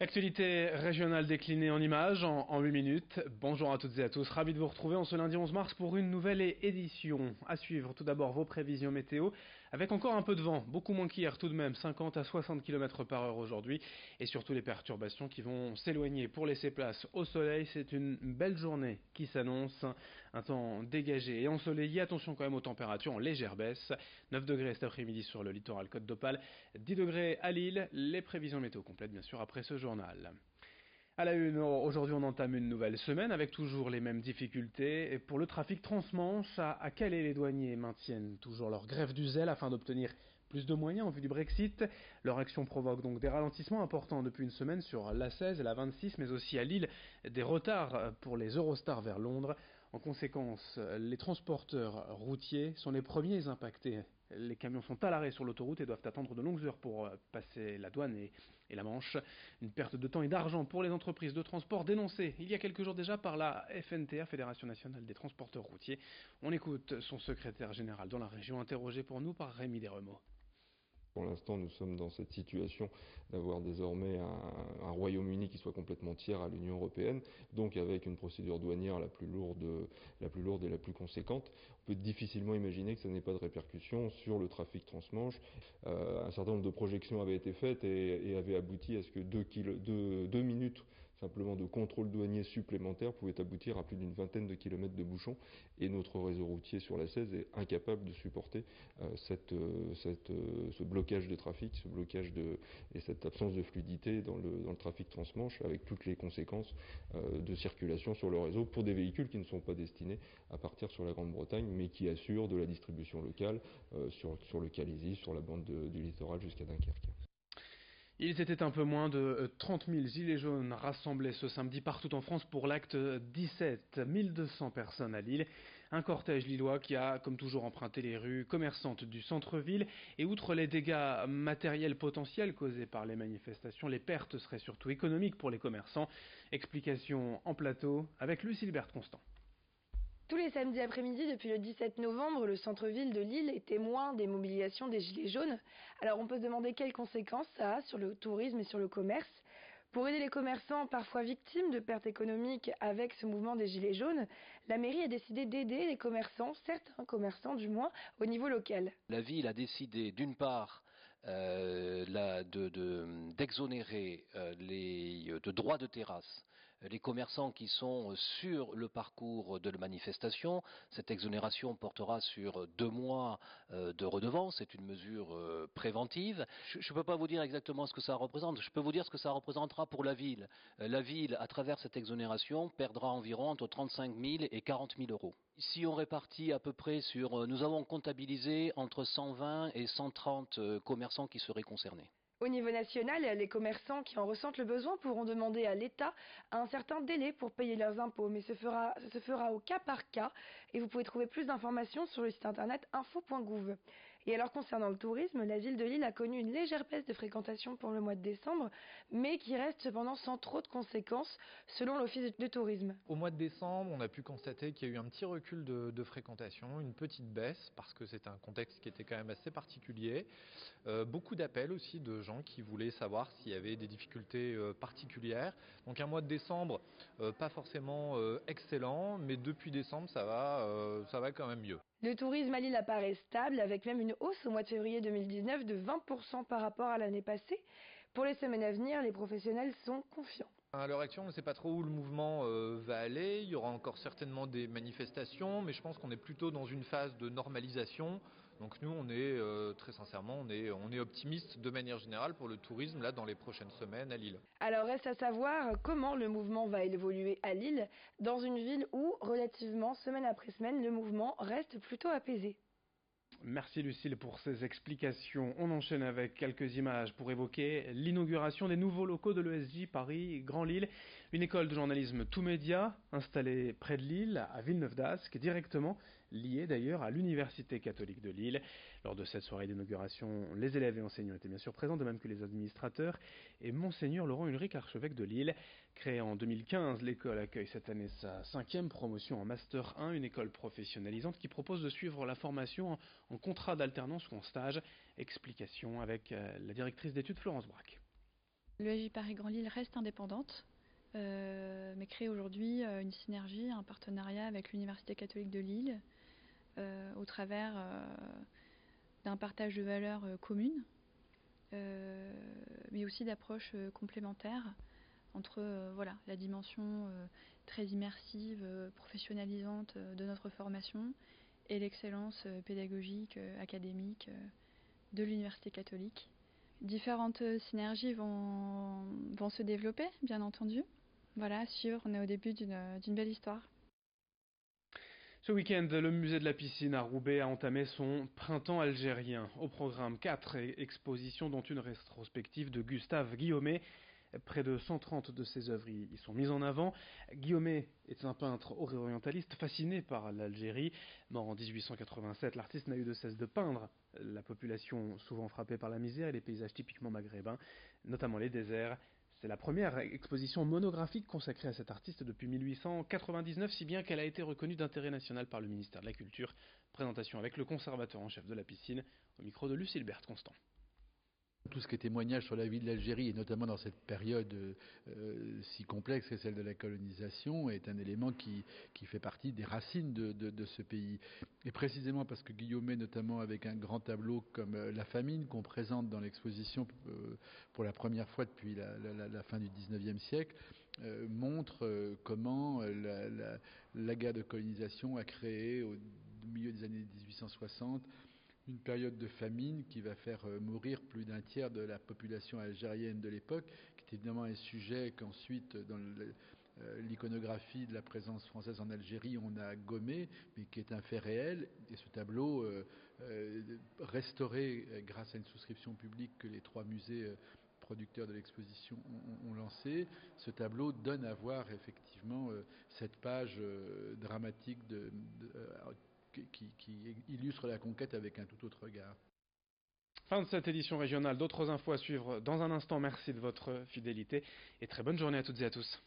Actualité régionale déclinée en images en 8 minutes. Bonjour à toutes et à tous, ravi de vous retrouver en ce lundi 11 mars pour une nouvelle édition. À suivre tout d'abord vos prévisions météo, avec encore un peu de vent, beaucoup moins qu'hier tout de même, 50 à 60 km par heure aujourd'hui, et surtout les perturbations qui vont s'éloigner pour laisser place au soleil. C'est une belle journée qui s'annonce, un temps dégagé et ensoleillé. Attention quand même aux températures en légère baisse, 9 degrés cet après-midi sur le littoral Côte d'Opale, 10 degrés à Lille. Les prévisions météo complètes bien sûr après ce journal. À la une, aujourd'hui on entame une nouvelle semaine avec toujours les mêmes difficultés. Et pour le trafic transmanche, à Calais, les douaniers maintiennent toujours leur grève du zèle afin d'obtenir plus de moyens en vue du Brexit. Leur action provoque donc des ralentissements importants depuis une semaine sur l'A16 et la 26, mais aussi à Lille, des retards pour les Eurostars vers Londres. En conséquence, les transporteurs routiers sont les premiers impactés. Les camions sont à l'arrêt sur l'autoroute et doivent attendre de longues heures pour passer la douane et la Manche. Une perte de temps et d'argent pour les entreprises de transport dénoncée il y a quelques jours déjà par la FNTA, Fédération Nationale des Transporteurs Routiers. On écoute son secrétaire général dans la région, interrogé pour nous par Rémi Desremeaux. Pour l'instant, nous sommes dans cette situation d'avoir désormais un Royaume-Uni qui soit complètement tiers à l'Union européenne, donc avec une procédure douanière la plus lourde et la plus conséquente. On peut difficilement imaginer que ça n'ait pas de répercussions sur le trafic transmanche. Un certain nombre de projections avaient été faites et avaient abouti à ce que 2 minutes simplement de contrôle douanier supplémentaire pouvait aboutir à plus d'une vingtaine de kilomètres de bouchons, et notre réseau routier sur la 16 est incapable de supporter ce blocage de trafic, et cette absence de fluidité dans le trafic transmanche, avec toutes les conséquences de circulation sur le réseau pour des véhicules qui ne sont pas destinés à partir sur la Grande-Bretagne, mais qui assurent de la distribution locale sur le Calaisis, sur la bande du littoral jusqu'à Dunkerque. Ils étaient un peu moins de 30 000 gilets jaunes rassemblés ce samedi partout en France pour l'acte 17. 1200 personnes à Lille. Un cortège lillois qui a, comme toujours, emprunté les rues commerçantes du centre-ville. Et outre les dégâts matériels potentiels causés par les manifestations, les pertes seraient surtout économiques pour les commerçants. Explication en plateau avec Lucille Berthe-Constant. Tous les samedis après-midi depuis le 17 novembre, le centre-ville de Lille est témoin des mobilisations des Gilets jaunes. Alors on peut se demander quelles conséquences ça a sur le tourisme et sur le commerce. Pour aider les commerçants parfois victimes de pertes économiques avec ce mouvement des Gilets jaunes, la mairie a décidé d'aider les commerçants, certains commerçants du moins, au niveau local. La ville a décidé d'une part d'exonérer de droits de terrasse les commerçants qui sont sur le parcours de la manifestation. Cette exonération portera sur 2 mois de redevance. C'est une mesure préventive. Je ne peux pas vous dire exactement ce que ça représente. Je peux vous dire ce que ça représentera pour la ville. La ville, à travers cette exonération, perdra environ entre 35 000 et 40 000 euros. Si on répartit à peu près nous avons comptabilisé entre 120 et 130 commerçants qui seraient concernés. Au niveau national, les commerçants qui en ressentent le besoin pourront demander à l'État un certain délai pour payer leurs impôts, mais ce se fera au cas par cas, et vous pouvez trouver plus d'informations sur le site internet info.gouv. Et alors concernant le tourisme, la ville de Lille a connu une légère baisse de fréquentation pour le mois de décembre, mais qui reste cependant sans trop de conséquences selon l'office de tourisme. Au mois de décembre, on a pu constater qu'il y a eu un petit recul de fréquentation, une petite baisse, parce que c'était un contexte qui était quand même assez particulier. Beaucoup d'appels aussi de gens qui voulaient savoir s'il y avait des difficultés particulières. Donc un mois de décembre, pas forcément excellent, mais depuis décembre, ça va quand même mieux. Le tourisme à Lille apparaît stable, avec même une hausse au mois de février 2019 de 20% par rapport à l'année passée. Pour les semaines à venir, les professionnels sont confiants. À l'heure actuelle, on ne sait pas trop où le mouvement va aller. Il y aura encore certainement des manifestations, mais je pense qu'on est plutôt dans une phase de normalisation. Donc nous, on est très sincèrement, on est optimiste de manière générale pour le tourisme là dans les prochaines semaines à Lille. Alors reste à savoir comment le mouvement va évoluer à Lille, dans une ville où, relativement, semaine après semaine, le mouvement reste plutôt apaisé. Merci Lucille pour ces explications. On enchaîne avec quelques images pour évoquer l'inauguration des nouveaux locaux de l'ESJ Paris Grand Lille, une école de journalisme tout média installée près de Lille, à Villeneuve-d'Ascq, directement liée d'ailleurs à l'Université catholique de Lille. Lors de cette soirée d'inauguration, les élèves et enseignants étaient bien sûr présents, de même que les administrateurs, et Monseigneur Laurent Ulrich, archevêque de Lille. Créée en 2015, l'école accueille cette année sa 5e promotion en Master 1, une école professionnalisante qui propose de suivre la formation en contrat d'alternance ou en stage. Explication avec la directrice d'études Florence Braque. L'ESJ Paris Grand Lille reste indépendante, mais crée aujourd'hui une synergie, un partenariat avec l'Université catholique de Lille au travers d'un partage de valeurs communes, mais aussi d'approches complémentaires entre la dimension très immersive, professionnalisante de notre formation et l'excellence pédagogique, académique de l'Université catholique. Différentes synergies vont se développer, bien entendu. Voilà, à suivre, on est au début d'une belle histoire. Ce week-end, le musée de la piscine à Roubaix a entamé son printemps algérien. Au programme 4 expositions, dont une rétrospective de Gustave Guillaumet. Près de 130 de ses œuvres y sont mises en avant. Guillaumet est un peintre orientaliste fasciné par l'Algérie. Mort en 1887, l'artiste n'a eu de cesse de peindre la population souvent frappée par la misère et les paysages typiquement maghrébins, notamment les déserts. C'est la première exposition monographique consacrée à cet artiste depuis 1899, si bien qu'elle a été reconnue d'intérêt national par le ministère de la Culture. Présentation avec le conservateur en chef de la piscine, au micro de Lucille Berthe-Constant. Tout ce qui est témoignage sur la vie de l'Algérie, et notamment dans cette période si complexe que celle de la colonisation, est un élément qui fait partie des racines de ce pays. Et précisément parce que Guillaumet, notamment avec un grand tableau comme La famine, qu'on présente dans l'exposition pour la première fois depuis la fin du 19e siècle, montre comment la guerre de colonisation a créé au milieu des années 1860 une période de famine qui va faire mourir plus d'un tiers de la population algérienne de l'époque, qui est évidemment un sujet qu'ensuite, dans l'iconographie de la présence française en Algérie, on a gommé, mais qui est un fait réel. Et ce tableau, restauré grâce à une souscription publique que les 3 musées producteurs de l'exposition ont lancé, ce tableau donne à voir effectivement cette page dramatique qui illustre la conquête avec un tout autre regard. Fin de cette édition régionale, d'autres infos à suivre dans un instant. Merci de votre fidélité et très bonne journée à toutes et à tous.